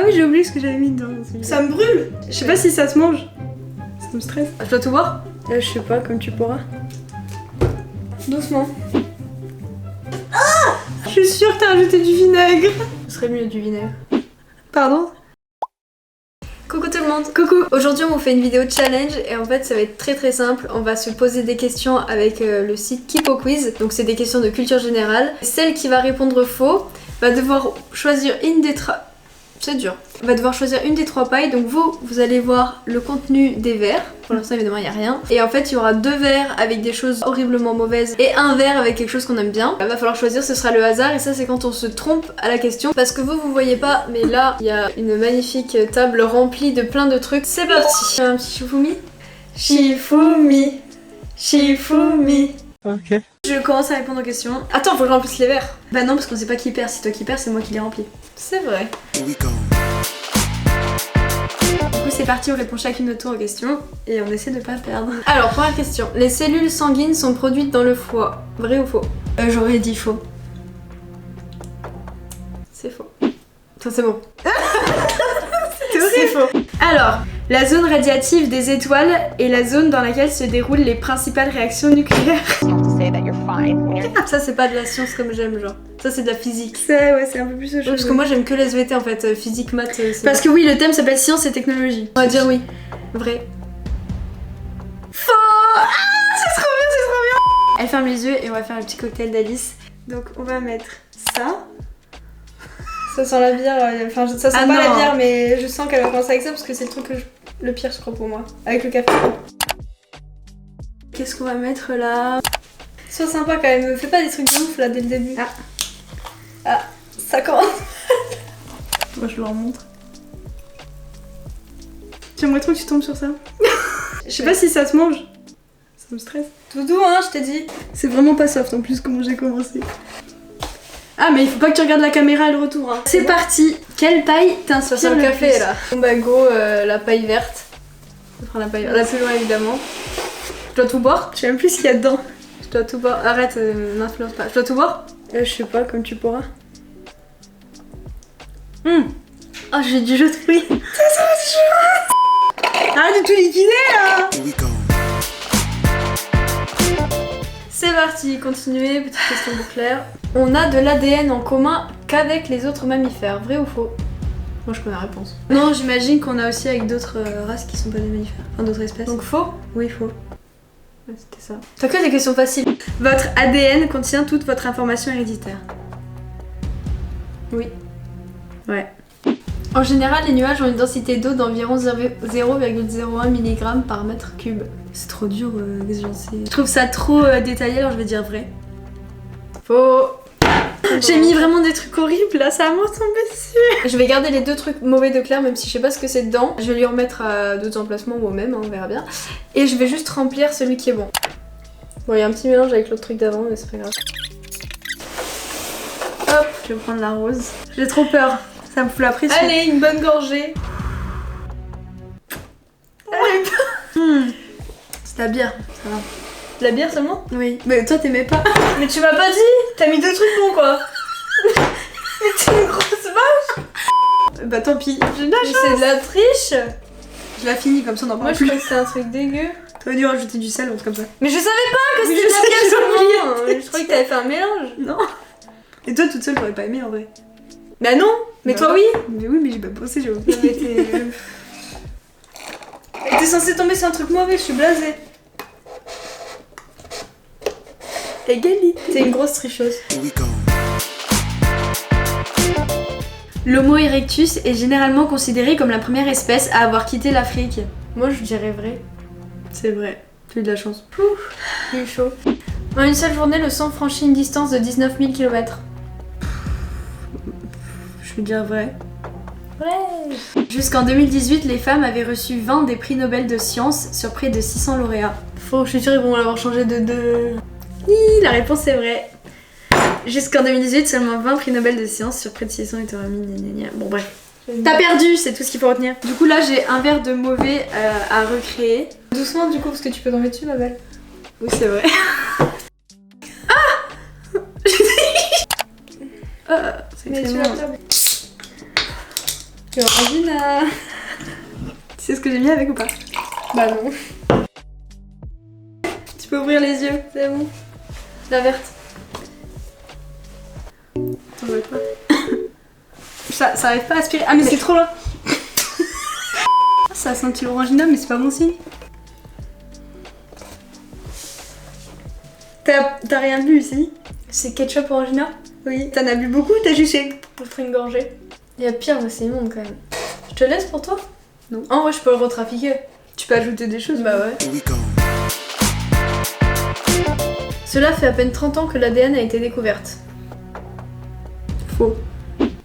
oui, j'ai oublié ce que j'avais mis dedans. Ça me brûle. Je sais pas si ça se mange. Ça me stresse. Je dois tout boire? Je sais pas, comme tu pourras. Doucement. Je suis sûre que t'as rajouté du vinaigre. Ce serait mieux du vinaigre. Pardon? Coucou tout le monde. Coucou. Aujourd'hui on vous fait une vidéo challenge et en fait ça va être très simple. On va se poser des questions avec le site Kipo Quiz. Donc c'est des questions de culture générale. Celle qui va répondre faux va devoir choisir une des c'est dur. Va devoir choisir une des 3 pailles. Donc vous allez voir le contenu des verres. Pour l'instant évidemment il n'y a rien. Et en fait il y aura 2 verres avec des choses horriblement mauvaises et un verre avec quelque chose qu'on aime bien. Il va falloir choisir, ce sera le hasard et ça c'est quand on se trompe à la question. Parce que vous voyez pas, mais là il y a une magnifique table remplie de plein de trucs. C'est parti. Un petit Shifumi. Shifumi. Shifumi. Ok. Je commence à répondre aux questions. Attends, faut que je remplisse les verres. Bah non, parce qu'on sait pas qui perd. Si toi qui perds, c'est moi qui les remplis. C'est vrai. Du coup, c'est parti, on répond chacune notre tour aux questions et on essaie de pas perdre. Alors, première question. Les cellules sanguines sont produites dans le foie. Vrai ou faux? J'aurais dit faux. C'est faux. Ça, c'est bon. C'est faux. Alors, la zone radiative des étoiles est la zone dans laquelle se déroulent les principales réactions nucléaires. Ça c'est pas de la science comme j'aime, genre. Ça c'est de la physique. Ouais, c'est un peu plus ce chose. Parce que moi j'aime que les SVT en fait, physique, maths. Parce que oui, le thème s'appelle science et technologie. On va dire oui. Vrai. Faux. Ah, c'est trop bien, c'est trop bien. Elle ferme les yeux et on va faire un petit cocktail d'Alice. Donc on va mettre ça. Ça sent la bière, enfin ça sent Ah pas non. la bière mais je sens qu'elle va commencer avec ça parce que c'est le truc le pire je crois pour moi. Avec le café. Qu'est-ce qu'on va mettre là? Sois sympa quand même, fais pas des trucs de ouf là dès le début. Ah, ça commence. Moi je leur montre. J'aimerais trop que tu tombes sur ça. Je sais pas si ça se mange. Ça me stresse. Tout doux hein, je t'ai dit. C'est vraiment pas soft en plus comment j'ai commencé. Ah mais il faut pas que tu regardes la caméra et le retour hein. C'est parti. Quelle paille t'inspire Sur le le café plus? là. Bon bah go, la paille verte. Je prends la paille verte. La plus loin évidemment. Je dois tout boire? Je sais même plus ce qu'il y a dedans. Je dois tout boire. Arrête, n'influence pas. Je dois tout boire? Je sais pas, comme tu pourras. Oh, j'ai du jus de fruits. Ça va, c'est arrête de tout liquider là. C'est parti, continuez, petite question pour Claire. On a de l'ADN en commun qu'avec les autres mammifères, vrai ou faux? Moi je connais la réponse. Non, j'imagine qu'on a aussi avec d'autres races qui sont pas des mammifères. Enfin, d'autres espèces. Donc faux? Oui, faux. Ouais, c'était ça. T'as que des questions faciles. Votre ADN contient toute votre information héréditaire. Oui. Ouais. En général, les nuages ont une densité d'eau d'environ 0,01 mg par mètre cube. C'est trop dur, je trouve ça trop détaillé, alors je vais dire vrai. Faux. J'ai mis vraiment des trucs horribles là, ça va me retomber dessus. Je vais garder les 2 trucs mauvais de Claire, même si je sais pas ce que c'est dedans. Je vais lui remettre à d'autres emplacements ou au même, hein, on verra bien. Et je vais juste remplir celui qui est bon. Bon, il y a un petit mélange avec l'autre truc d'avant, mais c'est pas grave. Hop, je vais prendre la rose. J'ai trop peur, ça me fout la pression. Allez, une bonne gorgée. C'est la bière, ça va. La bière seulement? Oui. Mais toi t'aimais pas. Mais tu m'as pas dit. T'as mis 2 trucs bons quoi. Mais t'es une grosse vache. Bah tant pis, j'ai de la Mais chance. c'est de la triche. Je la finis comme ça, on en Moi parle je plus. crois que c'est un truc dégueu. T'aurais dû rajouter du sel ou un truc comme ça. Mais je savais pas que Oui, c'était de je la sais, bière j'ai seulement. Je croyais que t'avais fait un mélange. Non. Et toi toute seule t'aurais pas aimé en vrai. Bah non. Mais Bah toi non. oui. Mais oui, mais j'ai pas pensé, j'ai oublié. T'es censée tomber sur un truc mauvais, je suis blasée. Égalité. T'es une grosse tricheuse. L'Homo erectus est généralement considéré comme la première espèce à avoir quitté l'Afrique. Moi je dirais vrai. C'est vrai, tu as eu de la chance. Il est chaud. En une seule journée, le sang franchit une distance de 19 000 km. Je veux dire vrai. Ouais. Jusqu'en 2018, les femmes avaient reçu 20 des prix Nobel de sciences sur près de 600 lauréats. Faux, je suis sûre ils vont l'avoir changé de 2. La réponse est vraie. Jusqu'en 2018, seulement 20 prix Nobel de sciences sur près de 600 étaient remis. Bon bref. T'as perdu, c'est tout ce qu'il faut retenir. Du coup là j'ai un verre de mauvais à recréer. Doucement du coup parce que tu peux tomber dessus ma belle. Oui c'est vrai. C'est Mais tu tellement- vas Orangina. Tu sais ce que j'ai mis avec ou pas? Bah non. Tu peux ouvrir les yeux. C'est bon. La verte. T'en veux pas? Ça arrive pas à aspirer. Ah mais c'est trop loin. Ça a senti l'orangina mais c'est pas bon signe. T'as rien bu ici? C'est ketchup orangina? Oui. T'en as bu beaucoup ou t'as juste Pour une gorgée. Il y a pire mais c'est immonde quand même. Je te laisse pour toi? Non. En vrai je peux le retrafiquer. Tu peux ajouter des choses? Bah ouais. Cela fait à peine 30 ans que l'ADN a été découverte. Faux.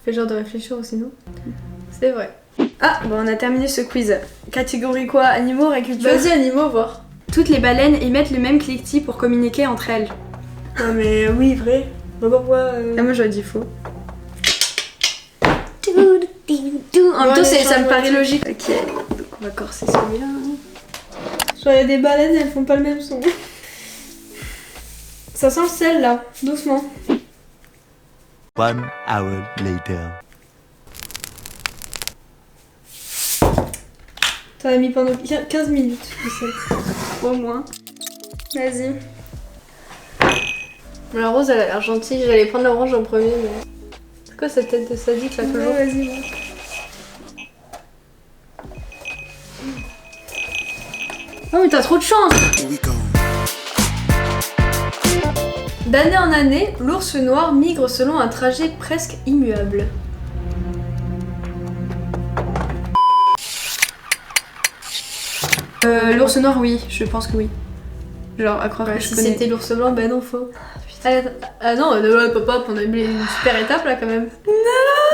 Fais genre de réfléchir aussi, non? C'est vrai. Ah, bon, on a terminé ce quiz. Catégorie quoi? Animaux, agriculture? Vas-y, animaux, voir. Toutes les baleines émettent le même cliquetis pour communiquer entre elles. Non mais oui, vrai. Bah pourquoi Ah, moi j'aurais dit faux. En même temps, ça me paraît logique. Ok, donc on va corser celui-là. Genre, il y a des baleines, elles font pas le même son. Ça sent le sel là, doucement. 1 hour later. T'en as mis pendant 15 minutes, le sel. Au moins. Vas-y. La rose, elle a l'air gentille. J'allais prendre l'orange en premier, mais. C'est quoi cette tête de sadique là, toujours? Ouais, vas-y. Oh, mais t'as trop de chance! D'année en année, l'ours noir migre selon un trajet presque immuable. L'ours noir, oui, je pense que oui. Genre, à croire que je Si connais. c'était l'ours blanc, bah non, faux. Ah non, papa, on a eu une super étape là quand même. Non!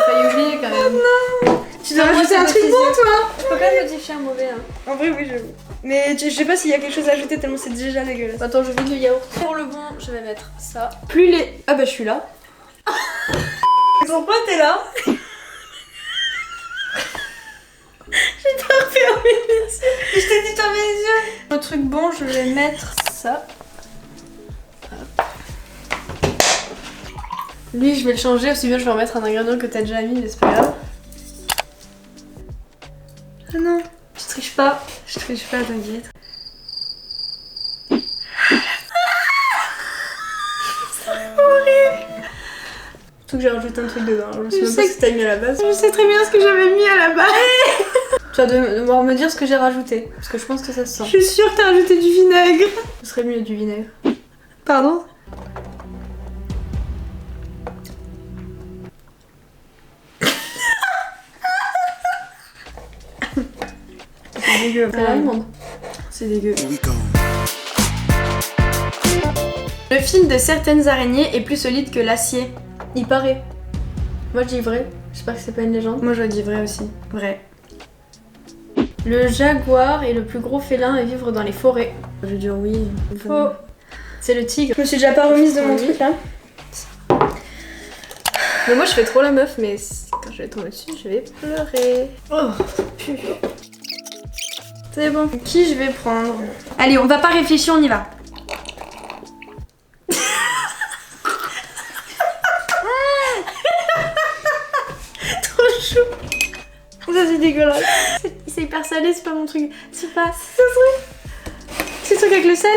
J'ai failli oublier quand même. Non! Tu dois rajouter un truc bon, toi! Je peux quand même modifier un mauvais. Hein. En vrai, oui, j'avoue. Mais je sais pas s'il y a quelque chose à ajouter tellement c'est déjà dégueulasse. Attends, je vide le yaourt. Pour le bon, je vais mettre ça. Plus les. Ah bah, je suis là. Pourquoi t'es là? J'ai pas fermé les yeux. Je t'ai dit de fermer les yeux. Le truc bon, je vais mettre ça. Lui, je vais le changer, aussi bien je vais remettre un ingrédient que t'as déjà mis, mais c'est pas grave. Ah non. Tu triches pas. Je triche pas, t'inquiète. Surtout que j'ai rajouté un truc dedans, je me souviens pas ce que t'as mis à la base. Je sais très bien ce que j'avais mis à la base. Tu vas devoir me dire ce que j'ai rajouté, parce que je pense que ça se sent. Je suis sûre que t'as rajouté du vinaigre. Ce serait mieux du vinaigre. Pardon? C'est dégueu. C'est l'allemande. C'est dégueu. Le fil de certaines araignées est plus solide que l'acier. Il paraît. Moi je dis vrai. J'espère que c'est pas une légende. Moi j'aurais dit vrai aussi. Vrai. Le jaguar est le plus gros félin à vivre dans les forêts. Je vais dire oui. Faux. C'est le tigre. Je me suis déjà pas remise de mon Oui. truc là. Mais moi je fais trop la meuf, mais quand je vais tomber dessus, je vais pleurer. Oh, putain. C'est bon. Qui je vais prendre? Allez, on va pas réfléchir, on y va. Trop chou. Ça c'est dégueulasse. C'est hyper salé, c'est pas mon truc. C'est pas. C'est le truc avec le sel?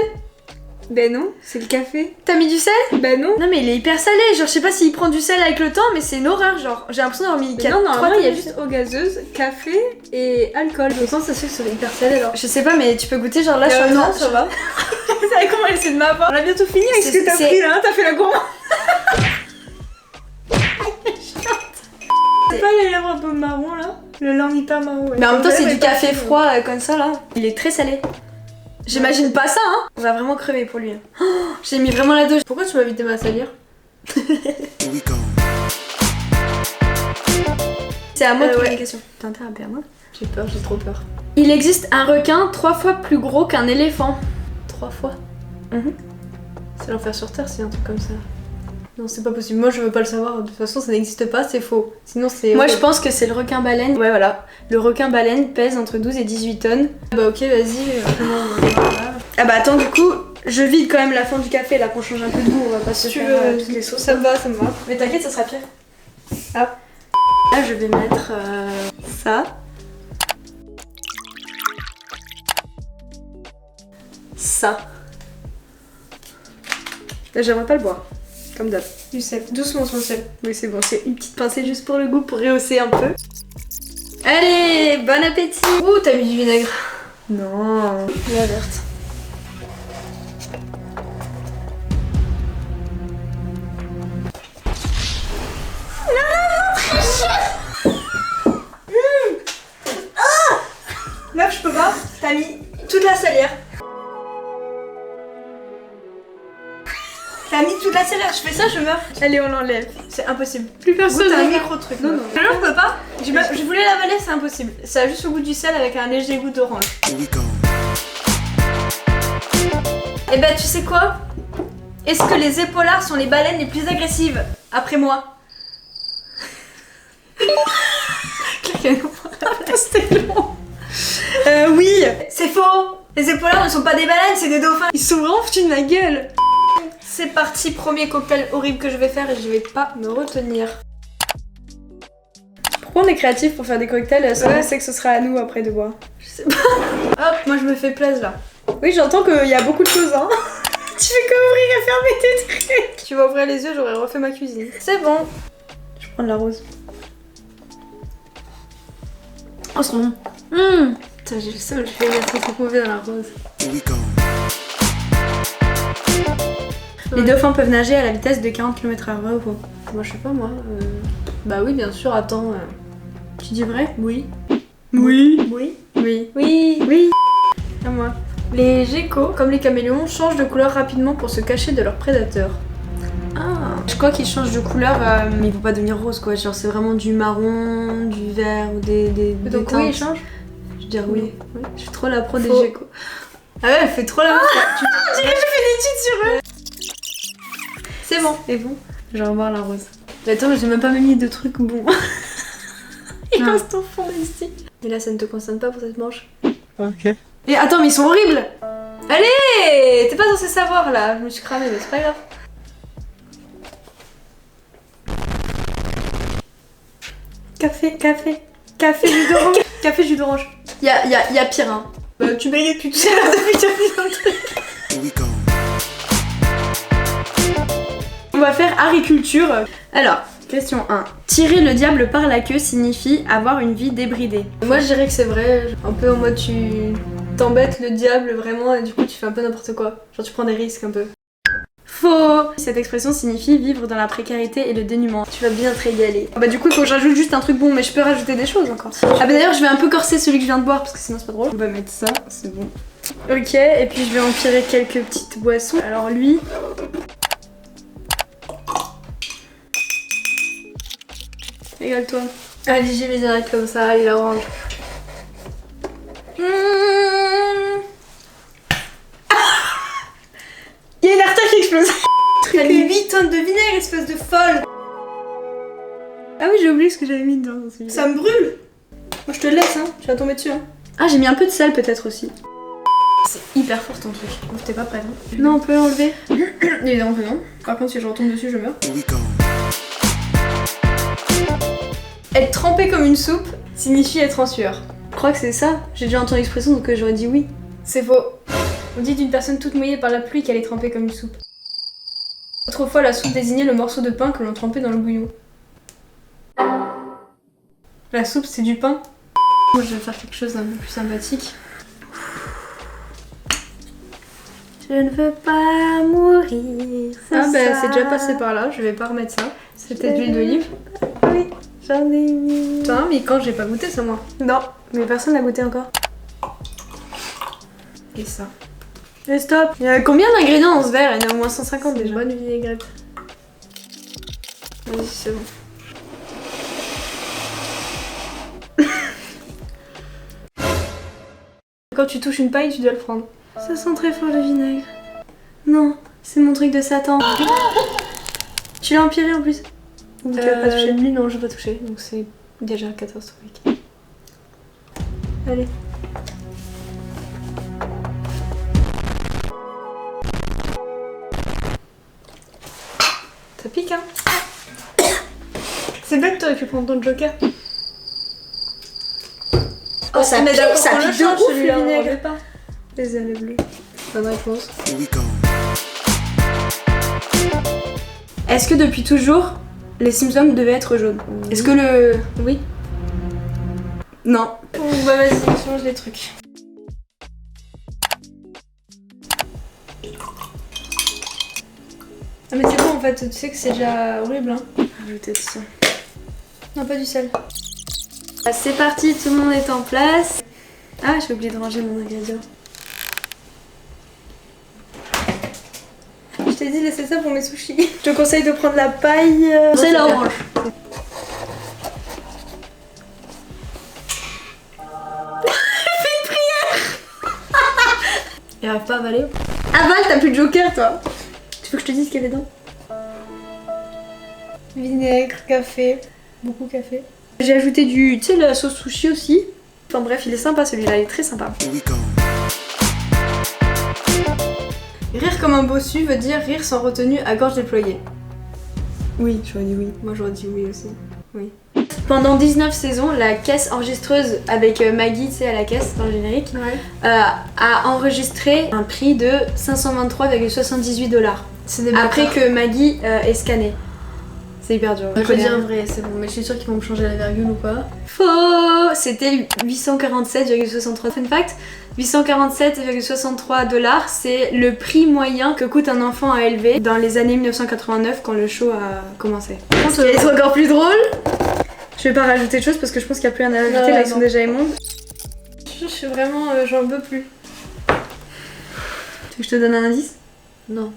Ben non, c'est le café. T'as mis du sel? Ben non. Non mais il est hyper salé, genre je sais pas s'il prend du sel avec le temps mais c'est une horreur genre. J'ai l'impression d'avoir mis 4 Non, normalement il y a juste... juste eau gazeuse, café et alcool. Je sens que ça se fait que c'est hyper salé alors. Je sais pas mais tu peux goûter genre là je suis en non, train- ça va. Vous savez comment elle essaie de m'avoir? On a bientôt fini avec ce que t'as C'est- pris là, hein, t'as fait la gourmande. C'est pas les lèvres un peu marron là? Le lin hyper marron. Ouais. Mais en même temps c'est Ouais, du pas café si- froid comme ça là. Il est très salé. J'imagine pas ça hein. On va vraiment crever pour lui. Oh, j'ai mis vraiment la dose. Pourquoi tu m'as invité à salir? C'est à moi de poser ouais. une question. T'as intérêt à perdre moi. J'ai peur, j'ai trop peur. Il existe un requin 3 fois plus gros qu'un éléphant. 3 fois. Mhm. C'est l'enfer sur terre, c'est un truc comme ça. Non, c'est pas possible. Moi, je veux pas le savoir. De toute façon, ça n'existe pas, c'est faux. Sinon, c'est. Moi je pense que c'est le requin baleine. Ouais voilà. Le requin baleine pèse entre 12 et 18 tonnes. Bah, ok, vas-y. Ah bah attends du coup, je vide quand même la fin du café là qu'on change un peu de goût. On va pas se Si tu faire veux, toutes les sauces. ça me va, ça me va. Mais t'inquiète, ça sera pire. Ah. Là, je vais mettre ça. Ça. Là, j'aimerais pas le boire. Comme d'hab. Du sel. Doucement sur le sel. Oui, c'est bon, c'est une petite pincée juste pour le goût, pour rehausser un peu. Allez, bon appétit. Ouh, t'as mis du vinaigre. Non. La verte. Meuf, je peux pas. T'as mis toute la salière. T'as mis toute la salière. Je fais ça, je meurs. Allez, on l'enlève. C'est impossible. Plus personne. T'as un ne va. micro truc. Non, non. Je peux pas. Je voulais l'avaler, c'est impossible. Ça a juste le goût du sel avec un léger goût d'orange. Et bah, tu sais quoi? Est-ce que les épaulards sont les baleines les plus agressives? Après moi. C'était long. Oui. C'est faux. Les épaulards ne sont pas des baleines, c'est des dauphins. Ils sont vraiment foutus de ma gueule. C'est parti, premier cocktail horrible que je vais faire et je vais pas me retenir. Pourquoi on est créatif pour faire des cocktails sans Ouais. on sait que ce sera à nous après de boire? Je sais pas. Hop, moi je me fais plaisir là. Oui, j'entends qu'il y a beaucoup de choses, hein. Tu fais qu'ouvrir et fermer tes trucs. Tu vas ouvrir les yeux, j'aurais refait ma cuisine. C'est bon. Je prends de la rose. Oh, c'est bon. Putain, j'ai le seum, je vais mettre un truc mauvais dans la rose. Les dauphins peuvent nager à la vitesse de 40 km/h, vrai ou faux? Moi je sais pas moi. Bah oui, bien sûr, attends. Tu dis vrai? Oui. Oui. Oui. Oui. Oui. Oui. À moi. Les geckos, comme les caméléons, changent de couleur rapidement pour se cacher de leurs prédateurs. Ah. Je crois qu'ils changent de couleur, mais ils vont pas devenir roses quoi. Genre c'est vraiment du marron, du vert ou des Donc teintes. oui, ils changent. Je veux dire oui. Oui. Je suis trop la pro des Faux. geckos. Ah ouais, elle fait trop la même chose. J'ai fait l'étude sur eux. C'est bon. Et bon, je vais revoir la rose. Mais attends, j'ai même pas mis de trucs bons. Il Non. reste au fond ici. Et là, ça ne te concerne pas pour cette manche. Ok. Et attends, mais ils sont horribles. Allez, t'es pas censé savoir là. Je me suis cramée, mais c'est pas grave. Café jus d'orange. Café jus d'orange. Y a pire hein. Bah, tu mérites plus tout ça depuis que tu as mis dans le truc. On va faire agriculture. Alors, question 1. Tirer le diable par la queue signifie avoir une vie débridée. Moi, je dirais que c'est vrai. Un peu en mode tu t'embêtes le diable vraiment et du coup, tu fais un peu n'importe quoi. Genre, tu prends des risques un peu. Faux. Cette expression signifie vivre dans la précarité et le dénuement. Tu vas bien te régaler. Bah du coup, il faut que j'ajoute juste un truc bon, mais je peux rajouter des choses encore. Ah bah d'ailleurs, je vais un peu corser celui que je viens de boire parce que sinon c'est pas drôle. On va mettre ça, c'est bon. Ok, et puis je vais empirer quelques petites boissons. Alors lui... Régale-toi. Allez, j'y vais direct comme ça. Allez, l'orange. Il y a une artère qui explose. T'as mis 8 tonnes de vinaigre, espèce de folle. Ah oui, j'ai oublié ce que j'avais mis dedans dans celui-là. Ça me brûle. Moi, je te le laisse, hein. Tu vas tomber dessus, hein. Ah, j'ai mis un peu de sel peut-être aussi. C'est hyper fort ton truc. Ouf, t'es pas prête, hein. Non, on peut l'enlever. Évidemment que non. Par contre, si je retombe dessus, je meurs. Être trempé comme une soupe signifie être en sueur. Je crois que c'est ça. J'ai déjà entendu l'expression donc j'aurais dit oui. C'est faux. On dit d'une personne toute mouillée par la pluie qu'elle est trempée comme une soupe. Autrefois, la soupe désignait le morceau de pain que l'on trempait dans le bouillon. La soupe, c'est du pain. Moi, je vais faire quelque chose d'un peu plus sympathique. Je ne veux pas mourir. Ah bah, c'est déjà passé par là. Je vais pas remettre ça. C'était de l'huile d'olive. Oui, j'en ai mis. Putain, mais quand j'ai pas goûté ça, moi. Non, mais personne n'a goûté encore. Et ça. Et stop. Il y a combien d'ingrédients dans ce verre? Il y en a au moins 150 déjà. Bonne vinaigrette. Vas-y, c'est bon. Quand tu touches une paille, tu dois le prendre. Ça sent très fort le vinaigre. Non, c'est mon truc de Satan. Tu l'as empiré en plus? Ou tu l'as pas touché? Lui, non, je vais pas toucher, donc c'est déjà catastrophique. Allez. Ça pique, hein? C'est vrai que t'aurais pu prendre ton joker. Oh, ça pique, ça pique de ouf le vinaigre. Pas. Les ailes bleues. Bonne réponse. Here we go. Est-ce que depuis toujours, les Simpsons devaient être jaunes? Est-ce que le... Oui. Non. Bah vas-y, change les trucs. Ah mais c'est bon en fait, tu sais que c'est déjà horrible hein. Ajouter de ça. Non, pas du sel. C'est parti, tout le monde est en place. Ah, j'ai oublié de ranger mon ingrédient. Je t'ai dit laisser ça pour mes sushis. Je te conseille de prendre la paille. C'est la orange. Il arrive pas à avaler. Avale, t'as plus de joker toi. Tu veux que je te dise ce qu'il y avait dedans? Vinaigre, café, beaucoup café. J'ai ajouté du, tu sais, la sauce sushi aussi. Enfin bref, il est sympa celui-là, il est très sympa. Here we go. Rire comme un bossu veut dire rire sans retenue à gorge déployée. Oui, j'aurais dit oui. Moi j'aurais dit oui aussi. Oui. Pendant 19 saisons, la caisse enregistreuse avec Maggie, tu sais, à la caisse dans le générique, Ouais. a enregistré un prix de 523,78 $. C'est des Après bâtards. que Maggie est scannée. C'est hyper dur. Je vais dire vrai, c'est bon, mais je suis sûre qu'ils vont me changer la virgule ou pas. Faux. C'était 847,63. Fun fact, 847,63 $, c'est le prix moyen que coûte un enfant à élever dans les années 1989 quand le show a commencé. Ce qui va être encore plus drôle. Je vais pas rajouter de choses parce que je pense qu'il n'y a plus rien à rajouter, Non, là ils non. sont déjà immondes. Je suis vraiment, j'en peux plus. Tu veux que je te donne un indice? Non.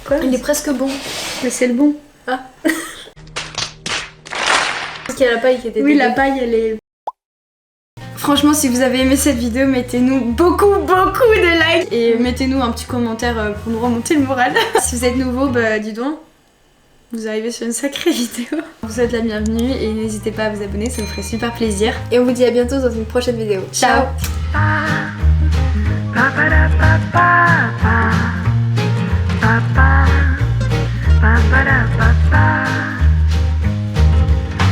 Quoi? Il est presque bon. Mais c'est le bon. Parce qu'il y a la paille qui était Oui, dégueu. la paille elle est... Franchement, si vous avez aimé cette vidéo, mettez-nous beaucoup de likes et mettez-nous un petit commentaire pour nous remonter le moral. Si vous êtes nouveau, bah dis donc, vous arrivez sur une sacrée vidéo. Vous êtes la bienvenue et n'hésitez pas à vous abonner, ça nous ferait super plaisir. Et on vous dit à bientôt dans une prochaine vidéo. Ciao. Ciao.